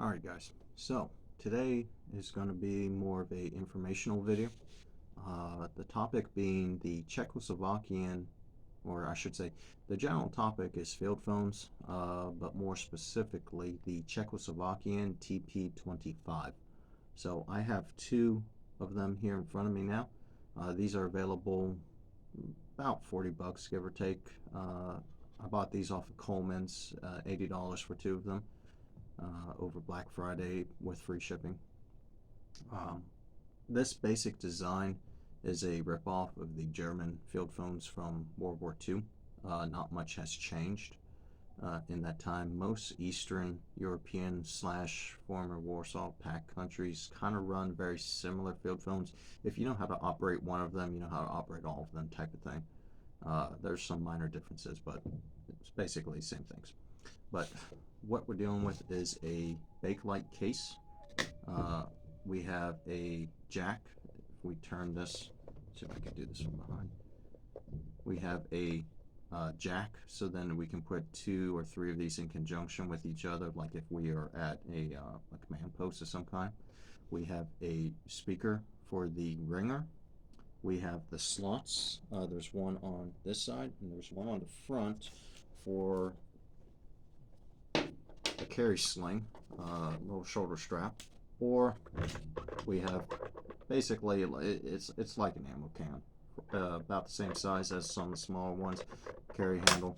Alright guys, so today is going to be more of a informational video. The topic being the Czechoslovakian, or I should say, the general topic is field phones, but more specifically the Czechoslovakian TP-25. So I have two of them here in front of me now. These are available about 40 bucks, give or take. I bought these off of Coleman's, $80 for two of them. Over Black Friday with free shipping. This basic design is a ripoff of the German field phones from World War II. Not much has changed in that time. Most Eastern European / former Warsaw Pact countries kind of run very similar field phones. If you know how to operate one of them, you know how to operate all of them, type of thing. There's some minor differences, but it's basically the same things. But what we're dealing with is a Bakelite case. We have a jack. If we turn this, see if I can do this from behind. We have a jack, so then we can put 2 or 3 of these in conjunction with each other, like if we are at a command post of some kind. We have a speaker for the ringer. We have the slots. There's one on this side, and there's one on the front for a carry sling, little shoulder strap, or we have basically it's like an ammo can, about the same size as some of the smaller ones. Carry handle.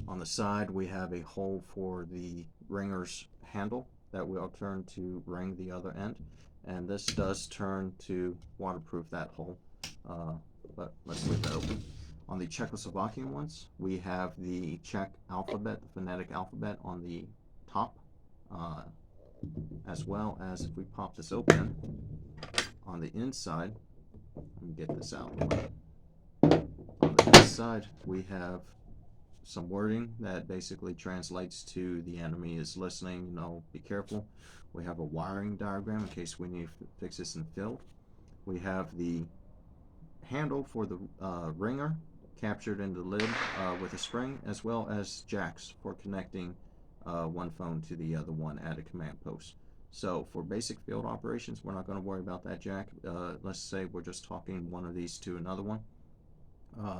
On the side we have a hole for the ringer's handle that will turn to ring the other end, and this does turn to waterproof that hole, but let's leave that open. On the Czechoslovakian ones, we have the Czech alphabet, the phonetic alphabet on the top, as well as, if we pop this open, on the inside, let me get this out. On the inside, we have some wording that basically translates to the enemy is listening, be careful. We have a wiring diagram in case we need to fix this in the field. We have the handle for the ringer captured in the lid with a spring, as well as jacks for connecting one phone to the other one at a command post. So for basic field operations, we're not going to worry about that jack. Let's say we're just talking one of these to another one,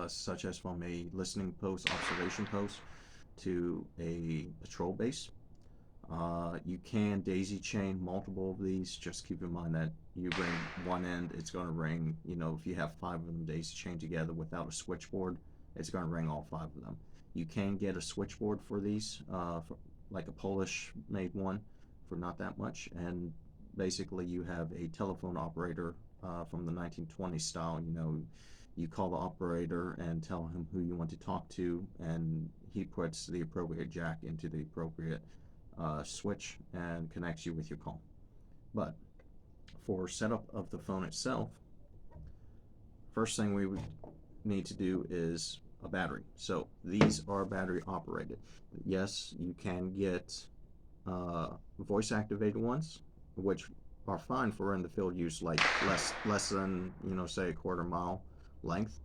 such as from a listening post, observation post, to a patrol base. You can daisy chain multiple of these. Just keep in mind that you ring one end, it's going to ring, if you have 5 of them daisy chained together without a switchboard, it's going to ring all 5 of them. You can get a switchboard for these, like a Polish made one, for not that much, and basically you have a telephone operator from the 1920s style. You call the operator and tell him who you want to talk to, and he puts the appropriate jack into the appropriate switch and connects you with your call. But for setup of the phone itself, first thing we would need to do is a battery. So these are battery operated. Yes, you can get voice activated ones, which are fine for in the field use, like less than say a quarter mile length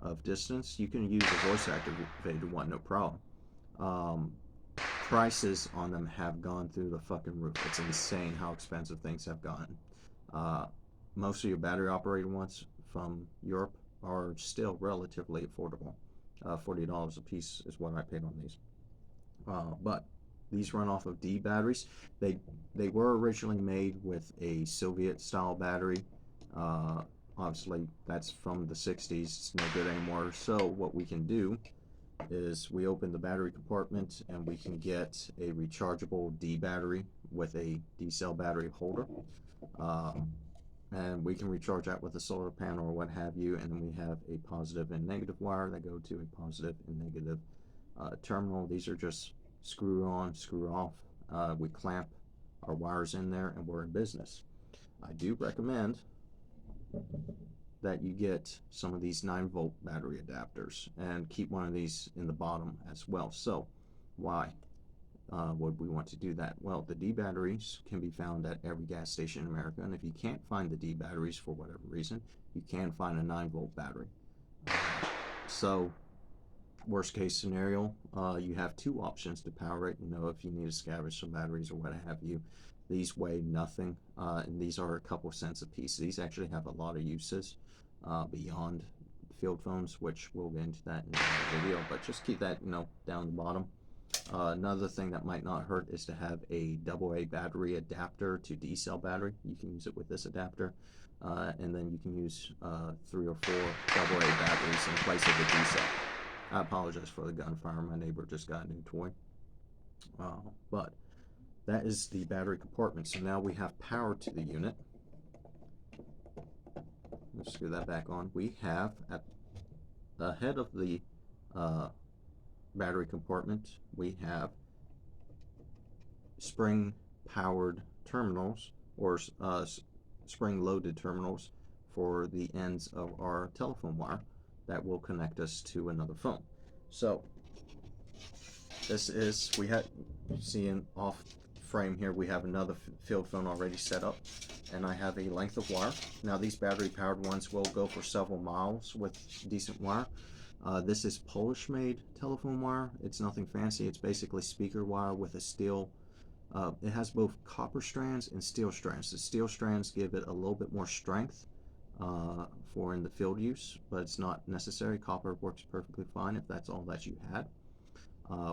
of distance. You can use a voice activated one, no problem. Prices on them have gone through the fucking roof. It's insane how expensive things have gotten. Most of your battery operated ones from Europe are still relatively affordable. $40 a piece is what I paid on these. But these run off of D batteries. They were originally made with a Soviet style battery. Obviously that's from the 60s. It's no good anymore. So what we can do is we open the battery compartment and we can get a rechargeable D battery with a D cell battery holder, and we can recharge that with a solar panel or what have you, and then we have a positive and negative wire that go to a positive and negative terminal. These are just screw on, screw off. We clamp our wires in there and we're in business. I do recommend that you get some of these 9-volt battery adapters and keep one of these in the bottom as well. So why would we want to do that? Well, the D batteries can be found at every gas station in America, and if you can't find the D batteries for whatever reason, you can find a 9-volt battery. So worst case scenario, you have two options to power it. You know, if you need to scavenge some batteries or what have you. These weigh nothing, and these are a couple cents a piece. These actually have a lot of uses beyond field phones, which we'll get into that in the video, but just keep that, you know, down the bottom. Another thing that might not hurt is to have a AA battery adapter to D-cell battery. You can use it with this adapter, and then you can use 3 or 4 AA batteries in place of the D-cell. I apologize for the gunfire. My neighbor just got a new toy. But that is the battery compartment. So now we have power to the unit. Let's screw that back on. We have at the head of the battery compartment, we have spring powered terminals, or spring loaded terminals for the ends of our telephone wire that will connect us to another phone. So this is, we had, seeing off frame here, we have another field phone already set up, and I have a length of wire. Now these battery powered ones will go for several miles with decent wire. This is Polish made telephone wire. It's nothing fancy. It's basically speaker wire with a steel, it has both copper strands and steel strands. The steel strands give it a little bit more strength for in the field use, but it's not necessary. Copper works perfectly fine if that's all that you had.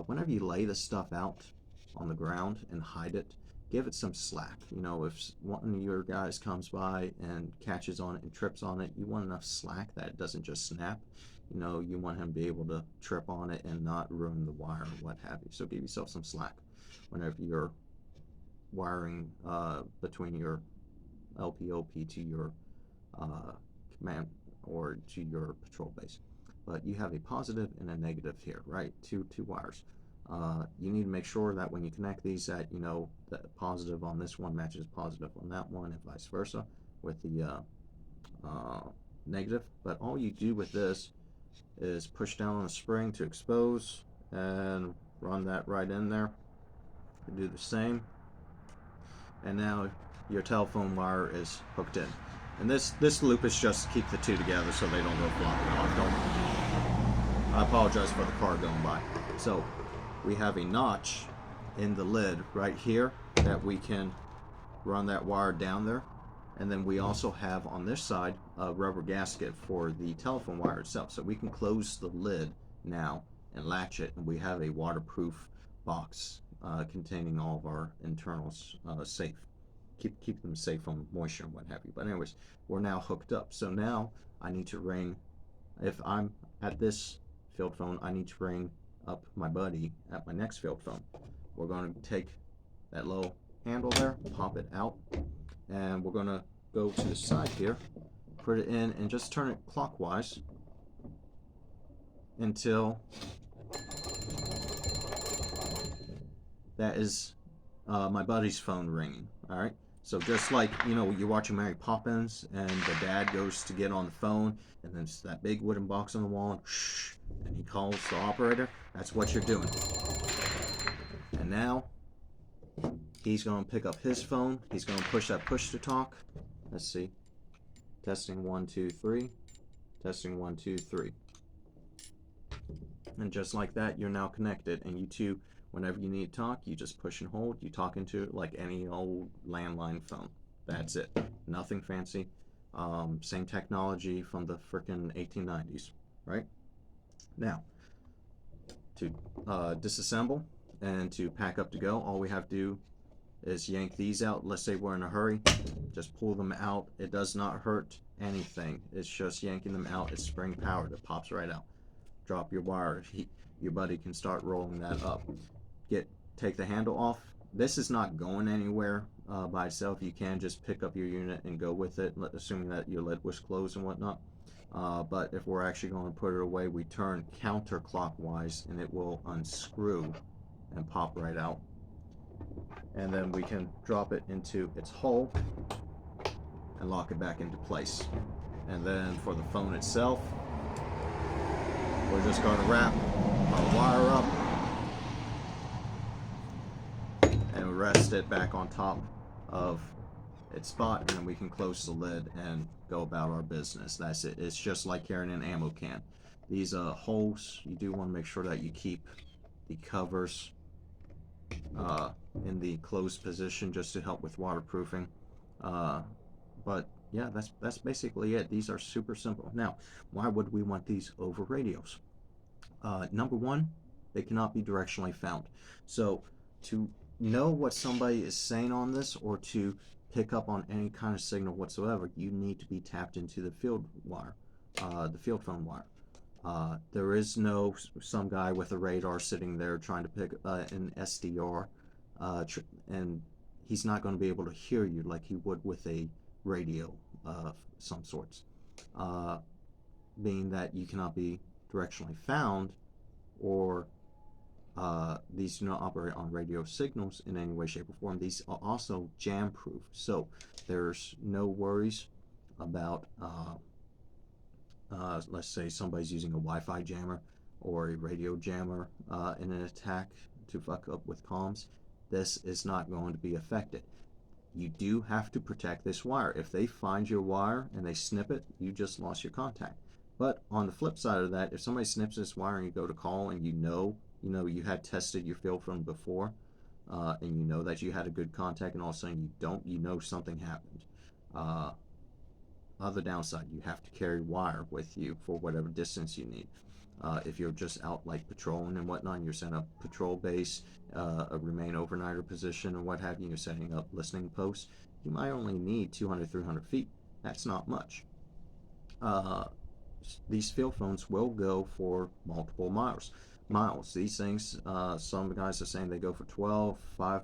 Whenever you lay this stuff out on the ground and hide it, give it some slack. You know, if one of your guys comes by and catches on it and trips on it, you want enough slack that it doesn't just snap. You know, you want him to be able to trip on it and not ruin the wire or what have you. So give yourself some slack whenever you're wiring between your LPOP to your command or to your patrol base. But you have a positive and a negative here, right? Two wires. You need to make sure that when you connect these, that you know the positive on this one matches positive on that one, and vice versa with the negative. But all you do with this is push down on the spring to expose and run that right in there. You do the same, and now your telephone wire is hooked in. And this loop is just to keep the two together so they don't go flopping off. I apologize for the car going by. So we have a notch in the lid right here that we can run that wire down there. And then we also have on this side a rubber gasket for the telephone wire itself. So we can close the lid now and latch it, and we have a waterproof box containing all of our internals safe. Keep them safe from moisture and what have you. But anyways, we're now hooked up. So now I need to ring, if I'm at this field phone, I need to ring up my buddy at my next field phone. We're going to take that little handle there, pop it out, and we're going to go to the side here, put it in, and just turn it clockwise until that is my buddy's phone ringing. All right. So just like, you know, you're watching Mary Poppins and the dad goes to get on the phone, and then it's that big wooden box on the wall, and shh, and he calls the operator. That's what you're doing. And now he's going to pick up his phone. He's going to push that push to talk. Let's see. Testing 1 2 3. Testing 1 2 3. And just like that, you're now connected, and you two, whenever you need to talk, you just push and hold. You talk into it like any old landline phone. That's it. Nothing fancy. Same technology from the frickin' 1890s, right? Now, to disassemble and to pack up to go, all we have to do is yank these out. Let's say we're in a hurry. Just pull them out. It does not hurt anything. It's just yanking them out. It's spring powered. It pops right out. Drop your wire. Your buddy can start rolling that up. Take the handle off. This is not going anywhere by itself. You can just pick up your unit and go with it, assuming that your lid was closed and whatnot. But if we're actually going to put it away, we turn counterclockwise and it will unscrew and pop right out. And then we can drop it into its hole and lock it back into place. And then for the phone itself, we're just going to wrap our wire up and rest it back on top of its spot, and then we can close the lid and go about our business. That's it. It's just like carrying an ammo can. These holes, you do want to make sure that you keep the covers in the closed position just to help with waterproofing. But yeah, that's basically it. These are super simple. Now, why would we want these over radios? Number one, they cannot be directionally found. So to know what somebody is saying on this, or to pick up on any kind of signal whatsoever, you need to be tapped into the field wire, the field phone wire. There is no some guy with a radar sitting there trying to pick an SDR, and he's not going to be able to hear you like he would with a radio of some sorts. Being that you cannot be directionally found, or these do not operate on radio signals in any way, shape, or form. These are also jam proof, so there's no worries about let's say somebody's using a Wi-Fi jammer or a radio jammer in an attack to fuck up with comms. This is not going to be affected. You do have to protect this wire. If they find your wire and they snip it, you just lost your contact. But on the flip side of that, if somebody snips this wire and you go to call and you know you had tested your field phone before, and you know that you had a good contact, and all of a sudden you don't, you know something happened. Other downside, you have to carry wire with you for whatever distance you need. If you're just out like patrolling and whatnot, and you're setting up patrol base, a remain overnighter position, or what have you, you're setting up listening posts, you might only need 200, 300 feet. That's not much. These field phones will go for multiple miles. These things, some guys are saying they go for 12, 5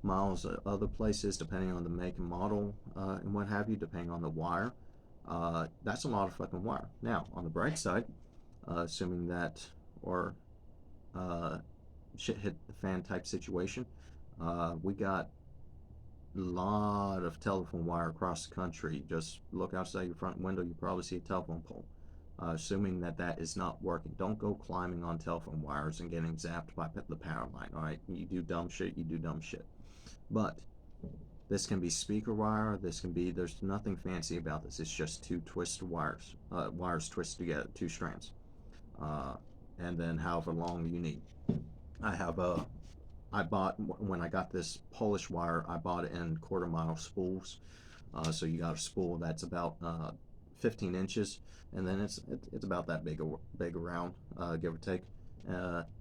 miles. Other places, depending on the make and model and what have you, depending on the wire. That's a lot of fucking wire. Now, on the bright side, assuming that, or shit hit the fan type situation, we got a lot of telephone wire across the country. Just look outside your front window, you probably see a telephone pole. Assuming that that is not working, don't go climbing on telephone wires and getting zapped by the power line. All right, you do dumb shit, you do dumb shit. But this can be speaker wire. This can be, there's nothing fancy about this. It's just two twisted wires, wires twisted together, two strands, and then however long you need. I bought, when I got this Polish wire, I bought it in quarter-mile spools. So you got a spool that's about 15 inches, and then it's about that big around, give or take.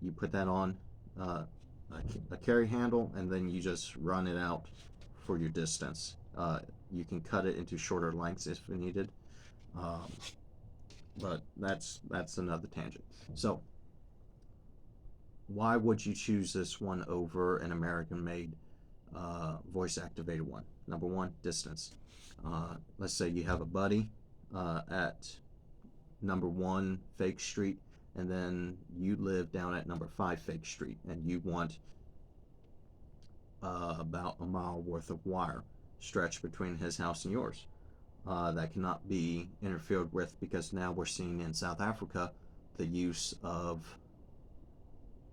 You put that on a carry handle, and then you just run it out for your distance. You can cut it into shorter lengths if needed, but that's another tangent. So why would you choose this one over an American-made voice-activated one? Number one, distance. Let's say you have a buddy at number 1 Fake Street, and then you live down at number 5 Fake Street, and you want about a mile worth of wire stretched between his house and yours. That cannot be interfered with, because now we're seeing in South Africa the use of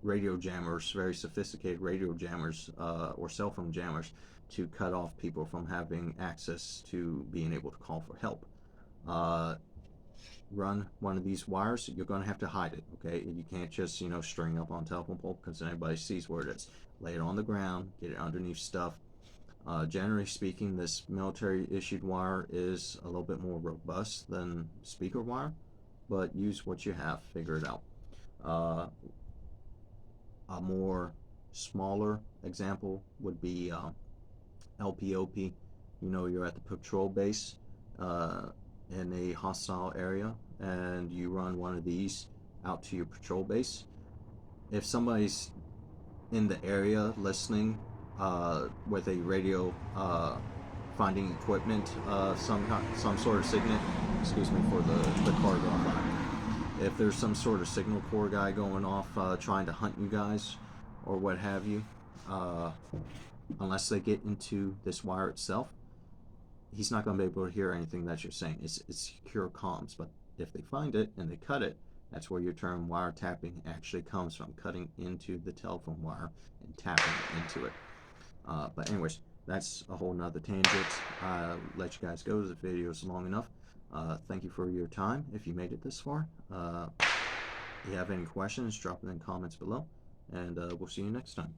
radio jammers, very sophisticated radio jammers, or cell phone jammers, to cut off people from having access to being able to call for help. Run one of these wires, you're going to have to hide it, okay? You can't just, string up on telephone pole, because anybody sees where it is. Lay it on the ground, get it underneath stuff. Generally speaking, this military issued wire is a little bit more robust than speaker wire, but use what you have, figure it out. A more smaller example would be LPOP. You're at the patrol base in a hostile area, and you run one of these out to your patrol base. If somebody's in the area listening with a radio finding equipment, some sort of signal, excuse me for the car going by. If there's some sort of signal corps guy going off trying to hunt you guys or what have you, unless they get into this wire itself, he's not going to be able to hear anything that you're saying. It's secure comms. But if they find it and they cut it, that's where your term wiretapping actually comes from, cutting into the telephone wire and tapping into it. But anyways, that's a whole nother tangent. I'll let you guys go. The video is long enough. Thank you for your time if you made it this far. If you have any questions, drop them in the comments below, and we'll see you next time.